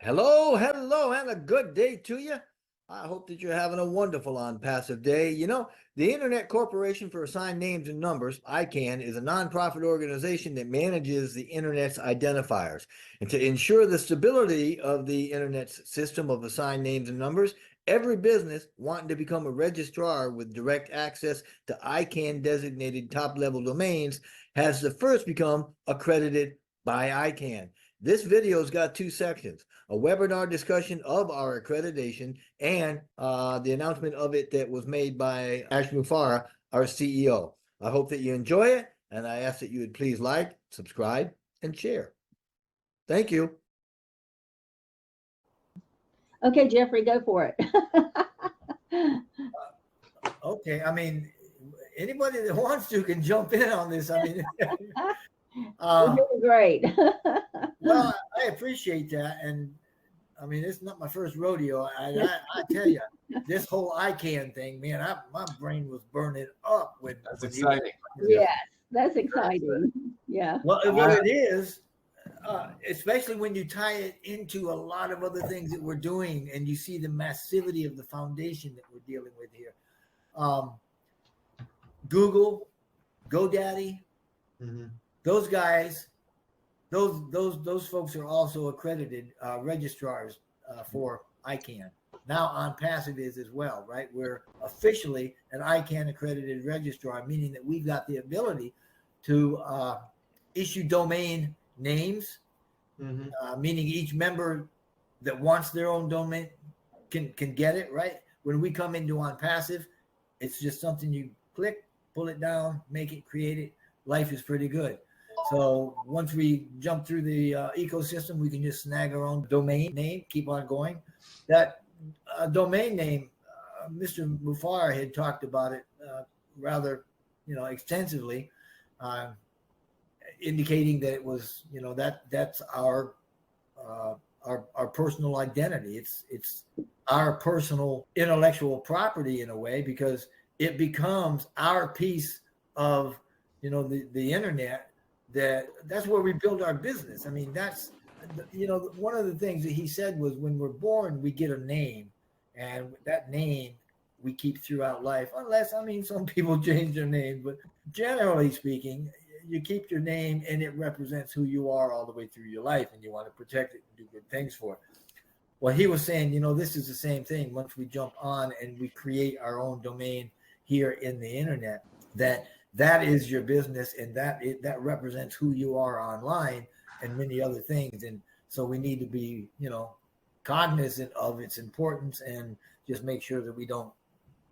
Hello, hello, and a good day to you. I hope that you're having a wonderful on-passive day. The Internet Corporation for Assigned Names and Numbers, ICANN, is a nonprofit organization that manages the Internet's identifiers. And to ensure the stability of the Internet's system of assigned names and numbers, every business wanting to become a registrar with direct access to ICANN designated top-level domains has to first become accredited by ICANN. This video's got two sections: a webinar discussion of our accreditation and the announcement of it that was made by Ash Mufareh, our CEO. I hope that you enjoy it, and I ask that you would please like, subscribe, and share. Thank you. Okay, Jeffrey, go for it. Okay, I mean, anybody that wants to can jump in on this. I mean, You're doing great. well, I appreciate that, and I mean, it's not my first rodeo. I tell you, this whole ICANN thing, man, my brain was burning up when That's when exciting. Yes, that's exciting. Yeah. Well, what it is, especially when you tie it into a lot of other things that we're doing, and you see the massivity of the foundation that we're dealing with here. Google, GoDaddy, those guys, those folks are also accredited registrars for ICANN. Now OnPassive is as well, right? We're officially an ICANN accredited registrar, meaning that we've got the ability to issue domain names, meaning each member that wants their own domain can get it, right? When we come into OnPassive, it's just something you click, pull it down, make it, create it. Life is pretty good. So once we jump through the ecosystem, we can just snag our own domain name, keep on going. That domain name, Mr. Mufareh had talked about it rather, extensively, indicating that it was, that's our personal identity. It's our personal intellectual property in a way, because it becomes our piece of, the internet. That's where we build our business. I mean, that's, one of the things that he said was, when we're born, we get a name, and that name we keep throughout life, unless, some people change their name, but generally speaking, you keep your name, and it represents who you are all the way through your life, and you want to protect it and do good things for it. Well, he was saying, this is the same thing. Once we jump on and we create our own domain here in the internet, that is your business, and that represents who you are online, and many other things. And so we need to be, cognizant of its importance, and just make sure that we don't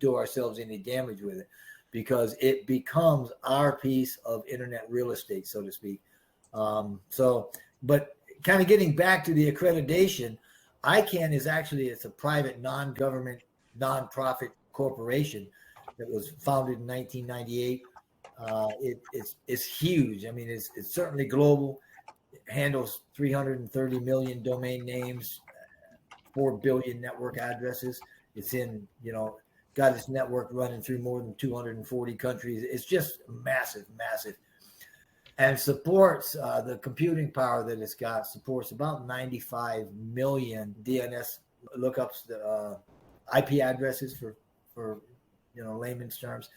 do ourselves any damage with it, because it becomes our piece of internet real estate, so to speak. But kind of getting back to the accreditation, ICANN is actually, it's a private, non-government, non-profit corporation that was founded in 1998. It's huge. I mean, it's certainly global. It handles 330 million domain names, 4 billion network addresses. It's in, got its network running through more than 240 countries. It's just massive, and supports the computing power that it's got. Supports about 95 million DNS lookups, IP addresses for layman's terms.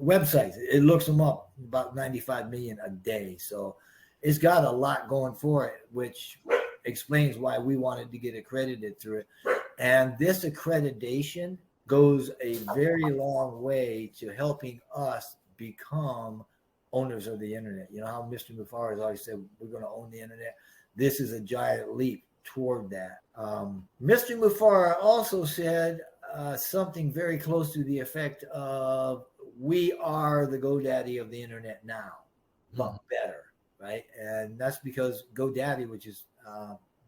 Websites, it looks them up about 95 million a day. So it's got a lot going for it, which explains why we wanted to get accredited through it. And this accreditation goes a very long way to helping us become owners of the internet. You know how Mr. Mufareh has always said, we're going to own the internet. This is a giant leap toward that. Mr. Mufareh also said something very close to the effect of, we are the GoDaddy of the internet now, but better, right? And that's because GoDaddy, which is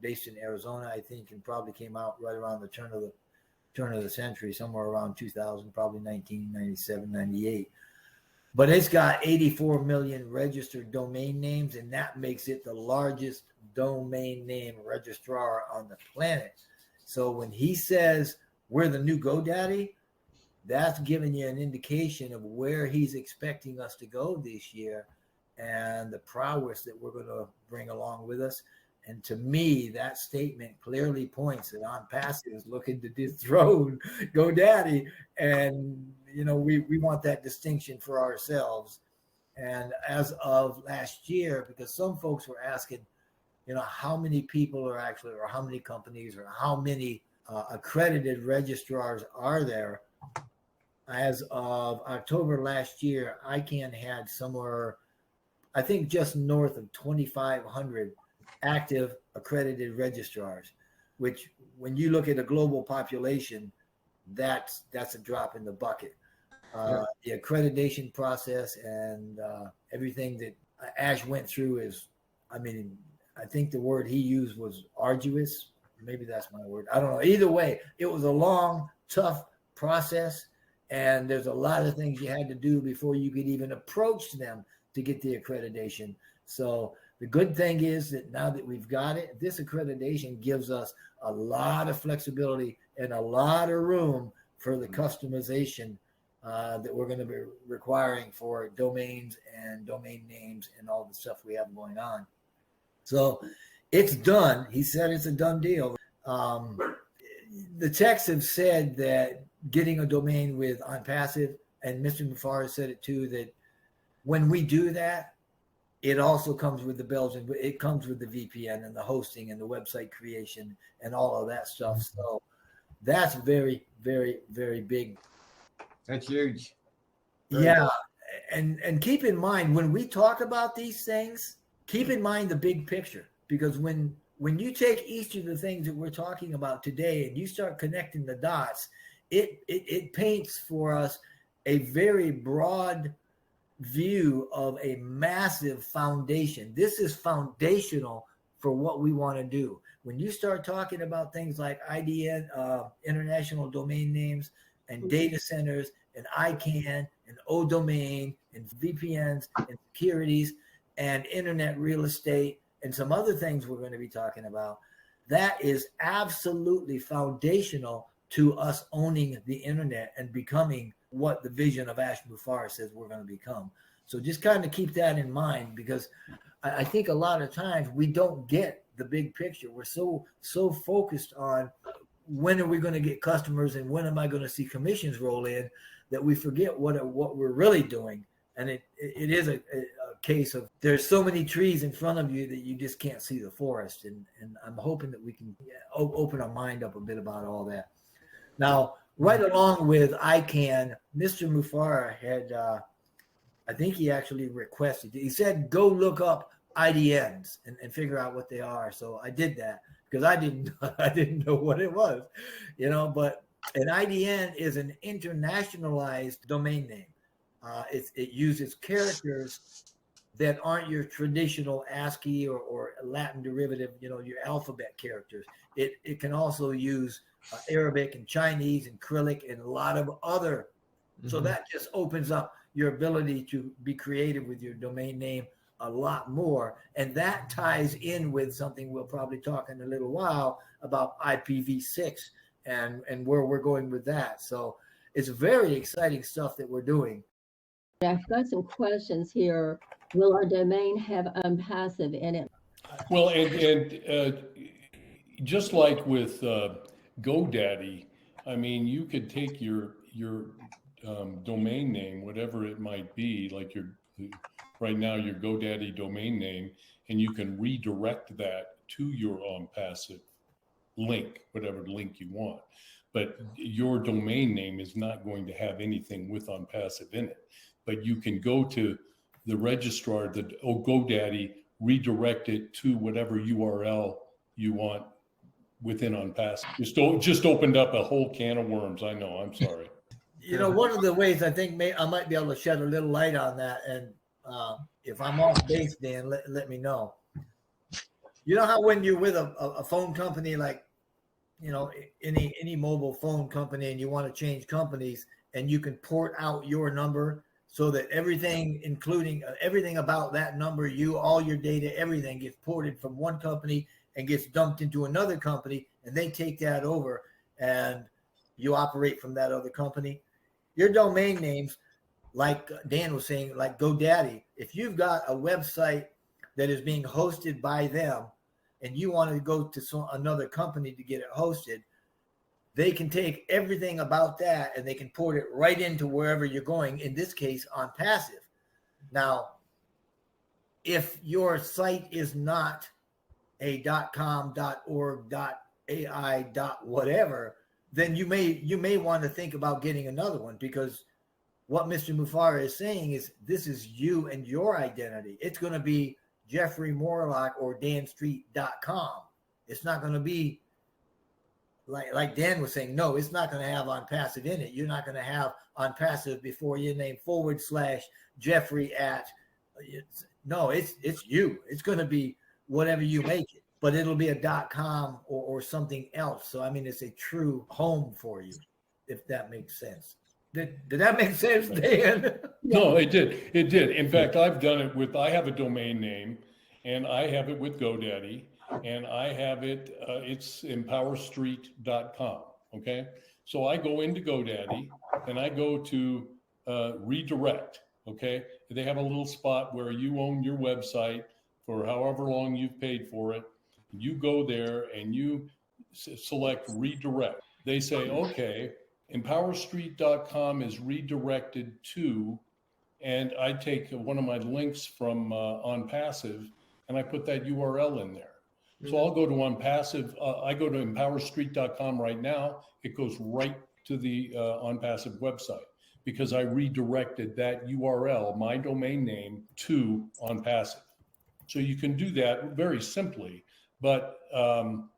based in Arizona, I think, and probably came out right around the turn of the century, somewhere around 2000, probably 1997, 98. But it's got 84 million registered domain names, and that makes it the largest domain name registrar on the planet. So when he says we're the new GoDaddy, that's giving you an indication of where he's expecting us to go this year, and the prowess that we're going to bring along with us. And to me, that statement clearly points that OnPassive is looking to dethrone GoDaddy. And, we want that distinction for ourselves. And as of last year, because some folks were asking, how many people are actually, or how many companies, or how many accredited registrars are there? As of October last year, ICANN had somewhere, I think, just north of 2,500 active accredited registrars, which when you look at a global population, that's a drop in the bucket. The accreditation process and everything that Ash went through is, I think the word he used was arduous. Maybe that's my word. I don't know. Either way, it was a long, tough process. And there's a lot of things you had to do before you could even approach them to get the accreditation. So the good thing is that now that we've got it, this accreditation gives us a lot of flexibility and a lot of room for the customization that we're going to be requiring for domains and domain names and all the stuff we have going on. So it's done. He said it's a done deal. The techs have said that getting a domain with OnPassive, and Mr. Mufareh said it too, that when we do that, it also comes with the bells and it comes with the VPN and the hosting and the website creation and all of that stuff. So that's very, very, very big. That's huge. Yeah. And keep in mind, when we talk about these things, keep in mind the big picture, because when you take each of the things that we're talking about today and you start connecting the dots, it paints for us a very broad view of a massive foundation. This is foundational for what we want to do. When you start talking about things like IDN, international domain names, and data centers, and ICANN, and ODomain, and VPNs, and securities, and internet real estate, and some other things we're going to be talking about, that is absolutely foundational to us owning the internet and becoming what the vision of Ash Mufareh says we're going to become. So just kind of keep that in mind, because I think a lot of times we don't get the big picture. We're so focused on when are we going to get customers and when am I going to see commissions roll in, that we forget what we're really doing. And it is a case of there's so many trees in front of you that you just can't see the forest. And I'm hoping that we can open our mind up a bit about all that. Now, right along with ICANN, Mr. Mufareh had, I think he actually requested, he said, go look up IDNs and figure out what they are. So I did that because I didn't know what it was, but an IDN is an internationalized domain name. It uses characters that aren't your traditional ASCII or Latin derivative, your alphabet characters. It can also use Arabic and Chinese and Cyrillic and a lot of other. So that just opens up your ability to be creative with your domain name a lot more. And that ties in with something we'll probably talk in a little while about IPv6 and where we're going with that. So it's very exciting stuff that we're doing. I've got some questions here. Will our domain have OnPassive in it? Well, and just like with GoDaddy, you could take your domain name, whatever it might be, like right now your GoDaddy domain name, and you can redirect that to your OnPassive link, whatever link you want. But your domain name is not going to have anything with OnPassive in it. But you can go to the registrar, GoDaddy, redirect it to whatever URL you want within OnPassive. Just opened up a whole can of worms. I know. I'm sorry. One of the ways I think I might be able to shed a little light on that, and if I'm off base, Dan, let me know. You know how when you're with a phone company, like any mobile phone company, and you want to change companies, and you can port out your number so that everything, including everything about that number, all your data, everything gets ported from one company and gets dumped into another company, and they take that over, and you operate from that other company. Your domain names, like Dan was saying, like GoDaddy, if you've got a website that is being hosted by them and you want to go to another company to get it hosted, they can take everything about that and they can port it right into wherever you're going, in this case on passive. Now, if your site is not a .com, .org, .ai, .whatever, then you may want to think about getting another one, because what Mr. Mufara is saying is this is you and your identity. It's going to be Jeffrey Morlock or danstreet.com. It's not going to be like Dan was saying, no, it's not going to have on passive in it. You're not going to have on passive before your name / Jeffrey at. No, it's you. It's going to be whatever you make it, but it'll be a .com or something else. So, I mean, it's a true home for you, if that makes sense. Did that make sense, Dan? No, it did. It did. In fact, I've done it I have a domain name, and I have it with GoDaddy, and I have it, it's empowerstreet.com. Okay. So I go into GoDaddy and I go to redirect. Okay. They have a little spot where you own your website for however long you've paid for it. You go there and you select redirect. They say, okay, empowerstreet.com is redirected to, and I take one of my links from On Passive and I put that URL in there. So I'll go to On Passive. I go to empowerstreet.com right now. It goes right to the On Passive website because I redirected that URL, my domain name, to On Passive. So you can do that very simply, but and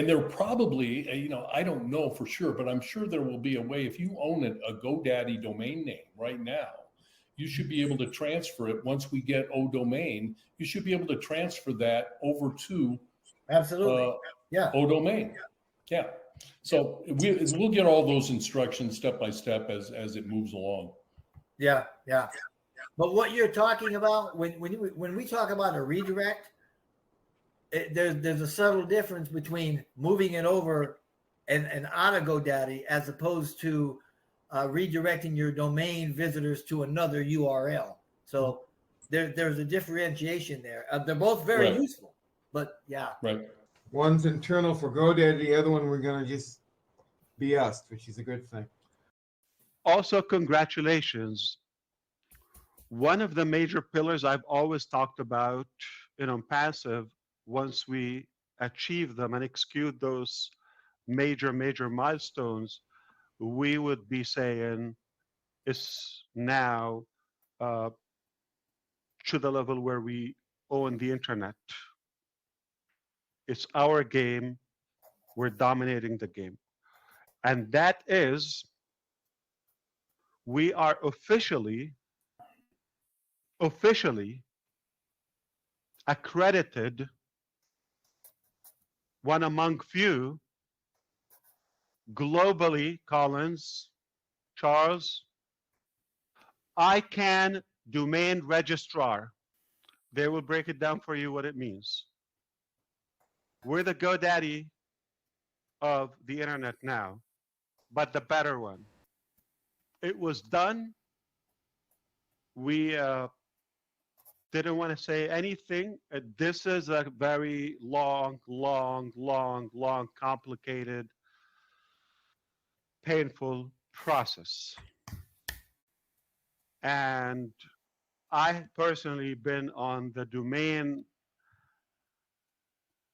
there probably, I don't know for sure, but I'm sure there will be a way. If you own a GoDaddy domain name right now, you should be able to transfer it. Once we get ODomain, you should be able to transfer that over to Absolutely. ODomain. Yeah. So we'll get all those instructions step by step as it moves along. Yeah. But what you're talking about when we talk about a redirect, there's a subtle difference between moving it over and out of GoDaddy as opposed to redirecting your domain visitors to another URL. So there's a differentiation there. They're both very useful, but yeah. Right. One's internal for GoDaddy, the other one we're going to just be us, which is a good thing. Also, congratulations. One of the major pillars I've always talked about in passive, once we achieve them and execute those major milestones, we would be saying it's now to the level where we own the internet. It's our game. We're dominating the game. And that is, we are officially accredited, one among few, globally, Collins, Charles, ICANN domain registrar. They will break it down for you what it means. We're the GoDaddy of the internet now, but the better one. It was done. We didn't want to say anything. This is a very long, complicated, painful process. And I personally been on the domain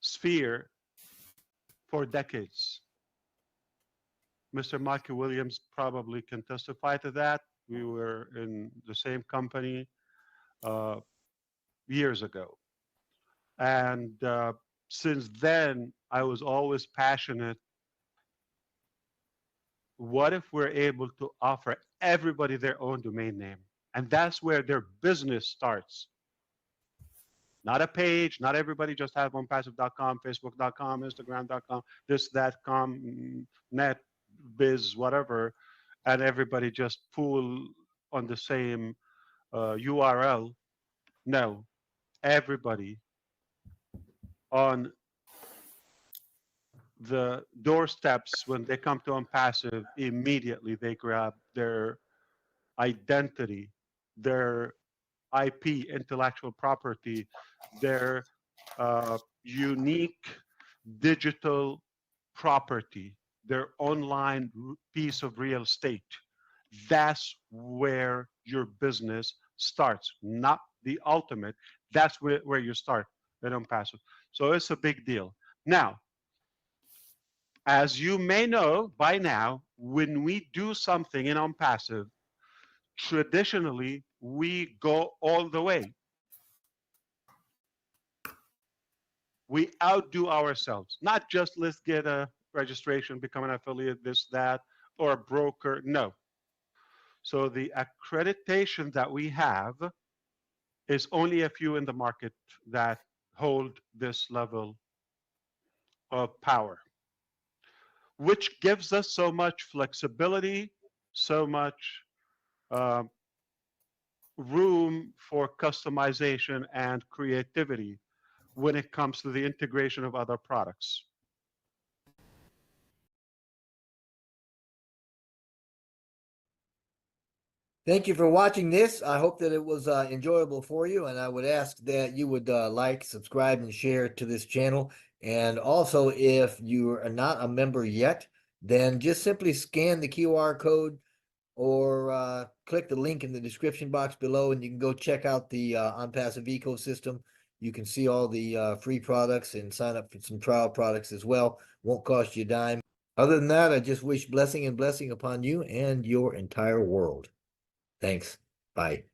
sphere for decades. Mr. Mikey Williams probably can testify to that. We were in the same company years ago. And since then, I was always passionate. What if we're able to offer everybody their own domain name? And that's where their business starts. Not a page, not everybody just have onpassive.com, facebook.com, instagram.com, this, that, com, net, biz, whatever, and everybody just pool on the same URL. No, everybody on the doorsteps when they come to OnPassive, immediately they grab their identity, their IP, intellectual property, their unique digital property, their online piece of real estate. That's where your business starts, not the ultimate. That's where you start with OnPassive. So it's a big deal. Now, as you may know by now, when we do something in OnPassive, traditionally we go all the way. We outdo ourselves, not just let's get a registration, become an affiliate, this, that, or a broker. No. So the accreditation that we have is only a few in the market that hold this level of power, which gives us so much flexibility, so much room for customization and creativity when it comes to the integration of other products. Thank you for watching this. I hope that it was enjoyable for you, and I would ask that you would like, subscribe, and share to this channel. And also, if you are not a member yet, then just simply scan the QR code or click the link in the description box below, and you can go check out the OnPassive ecosystem. You can see all the free products and sign up for some trial products as well. Won't cost you a dime. Other than that, I just wish blessing and blessing upon you and your entire world. Thanks. Bye.